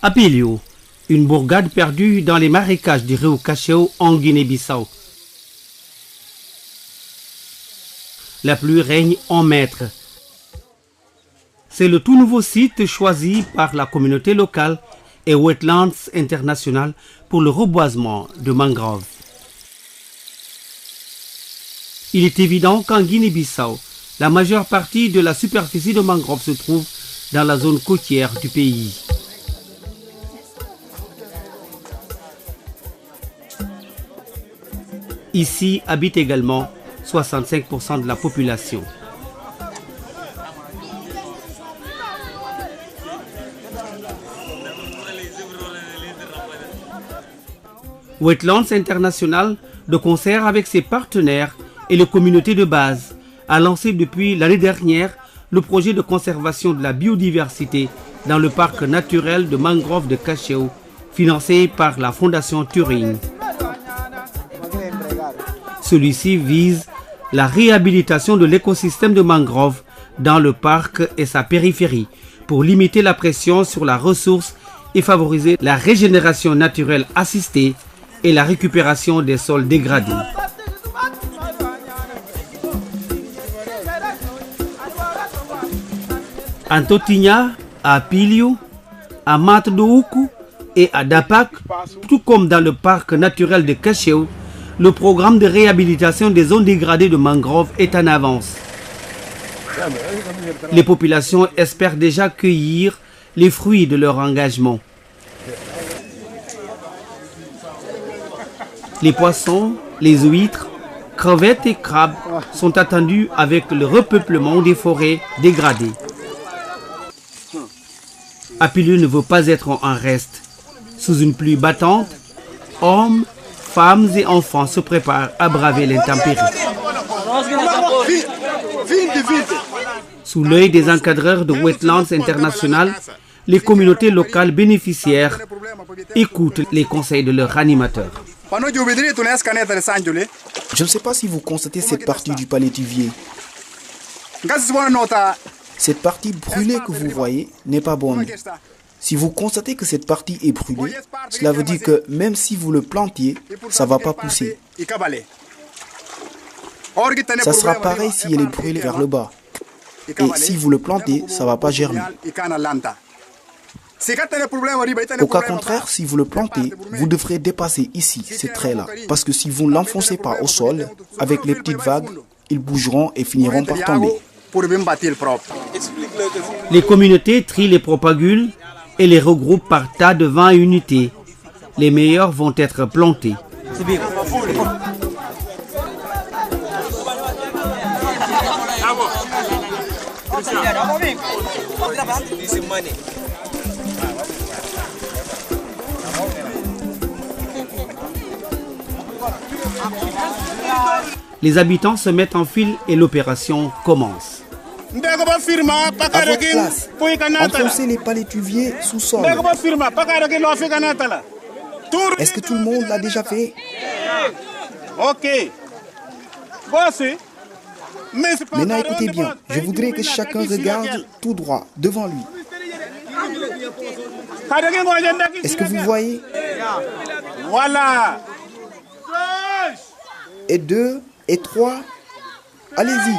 Apilio, une bourgade perdue dans les marécages du Rio Cacheu en Guinée-Bissau. La pluie règne en maître. C'est le tout nouveau site choisi par la communauté locale et Wetlands International pour le reboisement de mangroves. Il est évident qu'en Guinée-Bissau, la majeure partie de la superficie de mangroves se trouve dans la zone côtière du pays. Ici habite également 65% de la population. Wetlands International, de concert avec ses partenaires et les communautés de base, a lancé depuis l'année dernière le projet de conservation de la biodiversité dans le parc naturel de mangroves de Cacheu, financé par la Fondation Turing. Celui-ci vise la réhabilitation de l'écosystème de mangroves dans le parc et sa périphérie pour limiter la pression sur la ressource et favoriser la régénération naturelle assistée et la récupération des sols dégradés. À Totigna, à Apilio, à Matadoukou et à Dapak, tout comme dans le parc naturel de Cacheu, le programme de réhabilitation des zones dégradées de mangroves est en avance. Les populations espèrent déjà cueillir les fruits de leur engagement. Les poissons, les huîtres, crevettes et crabes sont attendus avec le repeuplement des forêts dégradées. Apilio ne veut pas être en reste. Sous une pluie battante, hommes, femmes et enfants se préparent à braver l'intempérie. Sous l'œil des encadreurs de Wetlands International, les communautés locales bénéficiaires écoutent les conseils de leurs animateurs. Je ne sais pas si vous constatez cette partie du palétuvier. Cette partie brûlée que vous voyez n'est pas bonne. Si vous constatez que cette partie est brûlée, cela veut dire que même si vous le plantiez, ça ne va pas pousser. Ça sera pareil si elle est brûlée vers le bas. Et si vous le plantez, ça ne va pas germer. Au cas contraire, si vous le plantez, vous devrez dépasser ici, ces traits-là. Parce que si vous ne l'enfoncez pas au sol, avec les petites vagues, ils bougeront et finiront par tomber. Les communautés trient les propagules et les regroupent par tas de 20 unités. Les meilleurs vont être plantés. Les habitants se mettent en file et l'opération commence. À votre place, enfoncez les palétuviers sous sol. Est-ce que tout le monde l'a déjà fait? Ok. Maintenant écoutez bien, je voudrais que chacun regarde tout droit devant lui. Est-ce que vous voyez? Voilà. Et 2, et 3, allez-y.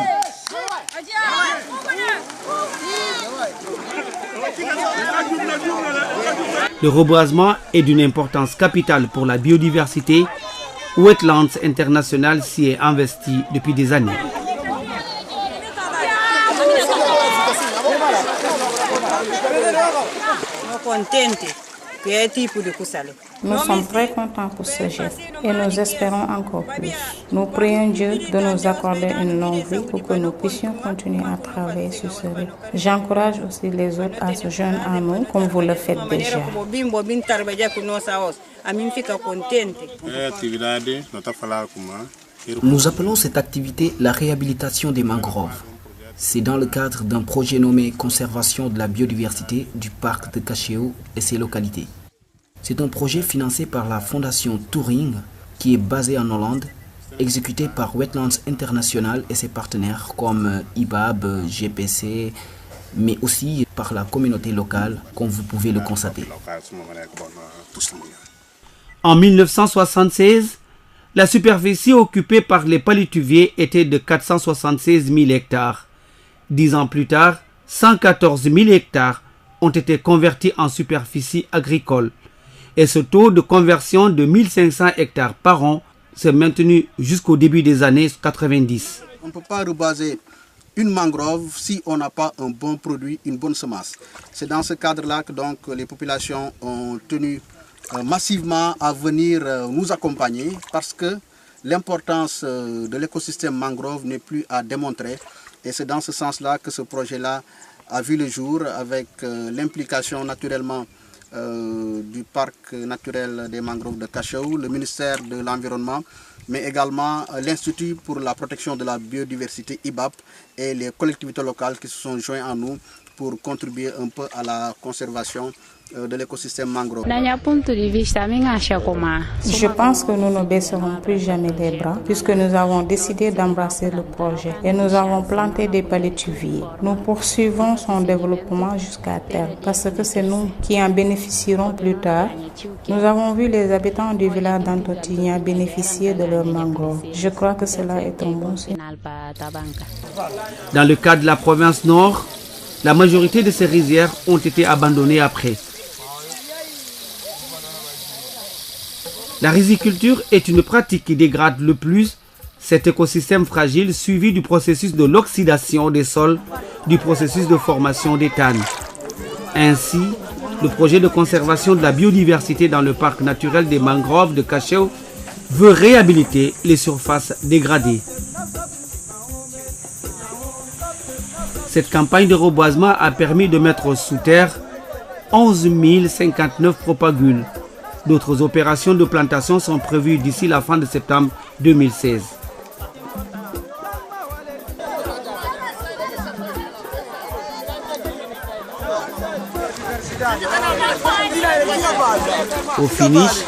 Le reboisement est d'une importance capitale pour la biodiversité. Wetlands International s'y est investi depuis des années. Nous sommes très contents pour ce geste et nous espérons encore plus. Nous prions Dieu de nous accorder une longue vie pour que nous puissions continuer à travailler sur ce rythme. J'encourage aussi les autres à se joindre à nous comme vous le faites déjà. Nous appelons cette activité la réhabilitation des mangroves. C'est dans le cadre d'un projet nommé Conservation de la biodiversité du parc de Cacheu et ses localités. C'est un projet financé par la Fondation Turing qui est basée en Hollande, exécuté par Wetlands International et ses partenaires comme IBAB, GPC, mais aussi par la communauté locale, comme vous pouvez le constater. En 1976, la superficie occupée par les palétuviers était de 476 000 hectares. 10 ans plus tard, 114 000 hectares ont été convertis en superficie agricole. Et ce taux de conversion de 1500 hectares par an s'est maintenu jusqu'au début des années 90. On ne peut pas rebaser une mangrove si on n'a pas un bon produit, une bonne semence. C'est dans ce cadre-là que donc, les populations ont tenu massivement à venir nous accompagner parce que l'importance de l'écosystème mangrove n'est plus à démontrer. Et c'est dans ce sens-là que ce projet-là a vu le jour avec l'implication naturellement du parc naturel des mangroves de Cachao, le ministère de l'Environnement, mais également l'Institut pour la protection de la biodiversité IBAP et les collectivités locales qui se sont joints à nous pour contribuer un peu à la conservation de l'écosystème mangrove. Je pense que nous ne baisserons plus jamais les bras puisque nous avons décidé d'embrasser le projet et nous avons planté des palétuviers. Nous poursuivons son développement jusqu'à terme parce que c'est nous qui en bénéficierons plus tard. Nous avons vu les habitants du village d'Antotigna bénéficier de leurs mangroves. Je crois que cela est un bon signe. Dans le cas de la province Nord, la majorité de ces rizières ont été abandonnées après. La riziculture est une pratique qui dégrade le plus cet écosystème fragile suivi du processus de l'oxydation des sols, du processus de formation des tannes. Ainsi, le projet de conservation de la biodiversité dans le parc naturel des mangroves de Cachao veut réhabiliter les surfaces dégradées. Cette campagne de reboisement a permis de mettre sous terre 11 059 propagules. D'autres opérations de plantation sont prévues d'ici la fin de septembre 2016. Au finish,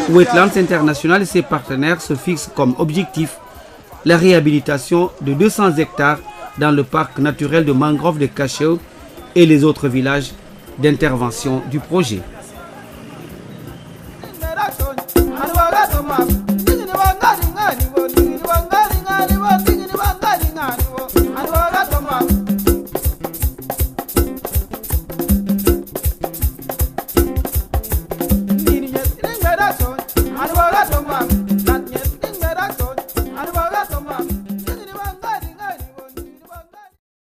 Wetlands International et ses partenaires se fixent comme objectif la réhabilitation de 200 hectares dans le parc naturel de mangrove de Cachao et les autres villages d'intervention du projet.